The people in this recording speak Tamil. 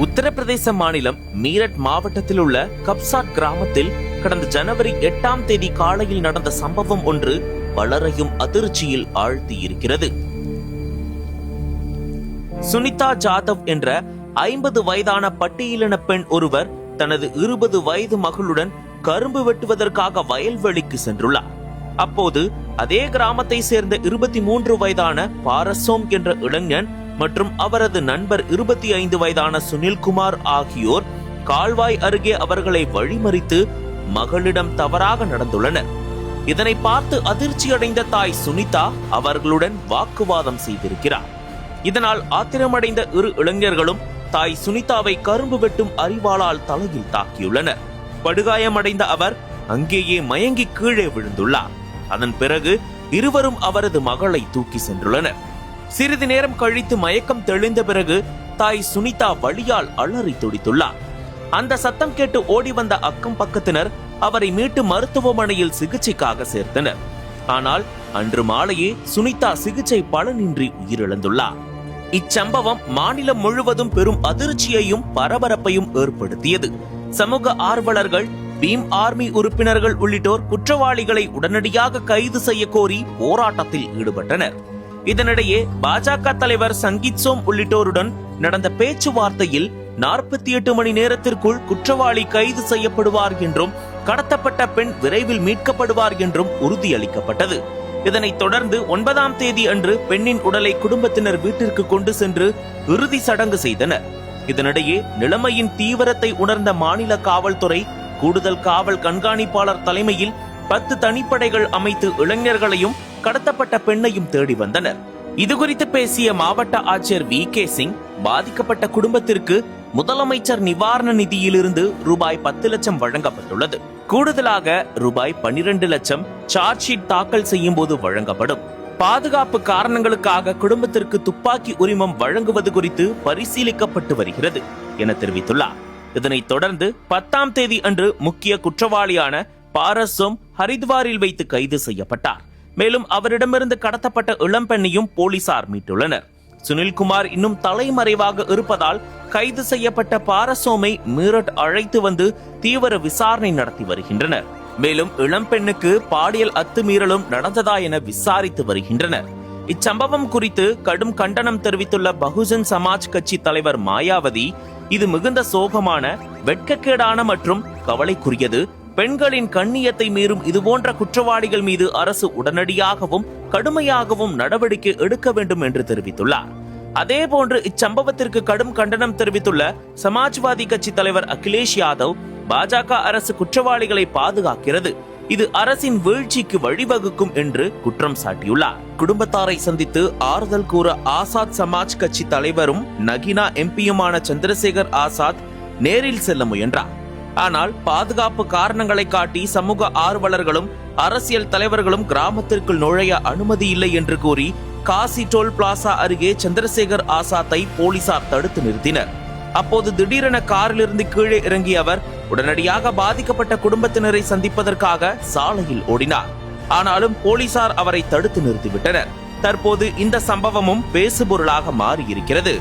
உத்தரப்பிரதேச மாநிலம் மீரட் மாவட்டத்தில் உள்ள கப்சாட் கிராமத்தில் கடந்த ஜனவரி 8ஆம் தேதி காலையில் நடந்த சம்பவம் ஒன்று பலரையும் அதிர்ச்சியில் ஆழ்த்தியிருக்கிறது. சுனிதா ஜாதவ் என்ற 50 வயதான பட்டியலின பெண் ஒருவர் தனது 20 வயது மகளுடன் கரும்பு வெட்டுவதற்காக வயல்வெளிக்கு சென்றுள்ளார். அப்போது அதே கிராமத்தை சேர்ந்த 23 வயதான பாரசோம் என்ற இளைஞன் மற்றும் அவரது நண்பர் 25 வயதான சுனில்குமார் ஆகியோர் கால்வாய் அருகே அவர்களை வழிமறித்து மகளிடம் தவறாக நடந்துள்ளனர். இதனை பார்த்து அதிர்ச்சியடைந்த தாய் சுனிதா அவர்களுடன் வாக்குவாதம் செய்திருக்கிறார். இதனால் ஆத்திரமடைந்த இரு இளைஞர்களும் தாய் சுனிதாவை கரும்பு வெட்டும் அரிவாளால் தலையில் தாக்கியுள்ளனர். படுகாயமடைந்த அவர் அங்கேயே மயங்கி கீழே விழுந்துள்ளார். அதன் பிறகு இருவரும் அவரது மகளை தூக்கி சென்றுள்ளனர். சிறிது நேரம் கழித்து மயக்கம் தெளிந்த பிறகு தாய் சுனிதா வலியால் அலறி துடித்துள்ளார். அந்த சத்தம் கேட்டு ஓடி வந்த அக்கம் பக்கத்தினர் அவரை மீட்டு மருத்துவமனையில் சிகிச்சைக்காக சேர்த்தனர். ஆனால் அன்று மாலையே சுனிதா சிகிச்சை பலனின்றி உயிரிழந்துள்ளார். இச்சம்பவம் மாநிலம் முழுவதும் பெரும் அதிர்ச்சியையும் பரபரப்பையும் ஏற்படுத்தியது. சமூக ஆர்வலர்கள், பீம் ஆர்மி உறுப்பினர்கள் உள்ளிட்டோர் குற்றவாளிகளை உடனடியாக கைது செய்ய கோரி போராட்டத்தில் ஈடுபட்டனர். இதனிடையே பாஜக தலைவர் சங்கீத் சோம் உள்ளிட்டோருடன் நடந்த பேச்சுவார்த்தையில் 48 மணி நேரத்திற்குள் குற்றவாளி கைது செய்யப்படுவார் என்றும் கடத்தப்பட்ட பெண் விரைவில் மீட்கப்படுவார் என்றும் உறுதியளிக்கப்பட்டது. இதனைத் தொடர்ந்து 9ஆம் தேதி அன்று பெண்ணின் உடலை குடும்பத்தினர் வீட்டிற்கு கொண்டு சென்று இறுதி சடங்கு செய்தனர். இதனிடையே நிலைமையின் தீவிரத்தை உணர்ந்த மாநில காவல்துறை கூடுதல் காவல் கண்காணிப்பாளர் தலைமையில் 10 தனிப்படைகள் அமைத்து இளைஞர்களையும் கடத்தப்பட்ட பெண்ணையும் தேடி வந்தனர். இதுகுறித்து பேசிய மாவட்ட ஆட்சியர் VK சிங், பாதிக்கப்பட்ட குடும்பத்திற்கு முதலமைச்சர் நிவாரண நிதியிலிருந்து ரூபாய் 10 லட்சம் வழங்கப்பட்டுள்ளது. கூடுதலாக ரூபாய் 12 லட்சம் சார்ஜ் ஷீட் தாக்கல் செய்யும் போது வழங்கப்படும். பாதுகாப்பு காரணங்களுக்காக குடும்பத்திற்கு துப்பாக்கி உரிமம் வழங்குவது குறித்து பரிசீலிக்கப்பட்டு வருகிறது என தெரிவித்துள்ளார். இதனைத் தொடர்ந்து 10ஆம் தேதி அன்று முக்கிய குற்றவாளியான பாரசோம் ஹரித்வாரில் வைத்து கைது செய்யப்பட்டார். மேலும் அவரிடமிருந்து கடத்தப்பட்ட இளம்பெண்ணையும் போலீசார் மீட்டுள்ளனர். சுனில்குமார் இன்னும் தலைமறைவாக இருப்பதால் கைது செய்யப்பட்ட பாரசோமை மீரட் அழைத்து வந்து தீவிர விசாரணை நடத்தி வருகின்றனர். மேலும் இளம்பெண்ணுக்கு பாலியல் அத்துமீறலும் நடந்ததா என விசாரித்து வருகின்றனர். இச்சம்பவம் குறித்து கடும் கண்டனம் தெரிவித்துள்ள பகுஜன் சமாஜ் கட்சி தலைவர் மாயாவதி, இது மிகுந்த சோகமான, வெட்கக்கேடான மற்றும் கவலைக்குரியது. பெண்களின் கண்ணியத்தை மீறும் இதுபோன்ற குற்றவாளிகள் மீது அரசு உடனடியாகவும் கடுமையாகவும் நடவடிக்கை எடுக்க வேண்டும் என்று தெரிவித்துள்ளார். அதேபோன்று இச்சம்பவத்திற்கு கடும் கண்டனம் தெரிவித்துள்ள சமாஜ்வாதி கட்சி தலைவர் அகிலேஷ் யாதவ், பாஜக அரசு குற்றவாளிகளை பாதுகாக்கிறது, இது அரசின் வீழ்ச்சிக்கு வழிவகுக்கும் என்று குற்றம் சாட்டியுள்ளார். குடும்பத்தாரை சந்தித்து ஆறுதல் கூற ஆசாத் சமாஜ் கட்சி தலைவரும் நகினா எம்பியுமான சந்திரசேகர் ஆசாத் நேரில் செல்ல முயன்றார். ஆனால் பாதுகாப்பு காரணங்களை காட்டி சமூக ஆர்வலர்களும் அரசியல் தலைவர்களும் கிராமத்திற்குள் நுழைய அனுமதி இல்லை என்று கூறி காசி டோல் பிளாசா அருகே சந்திரசேகர் ஆசாத்தை போலீசார் தடுத்து நிறுத்தினர். அப்போது திடீரென காரிலிருந்து கீழே இறங்கிய அவர் உடனடியாக பாதிக்கப்பட்ட குடும்பத்தினரை சந்திப்பதற்காக சாலையில் ஓடினார். ஆனாலும் போலீசார் அவரை தடுத்து நிறுத்திவிட்டனர். தற்போது இந்த சம்பவமும் பேசுபொருளாக மாறியிருக்கிறது.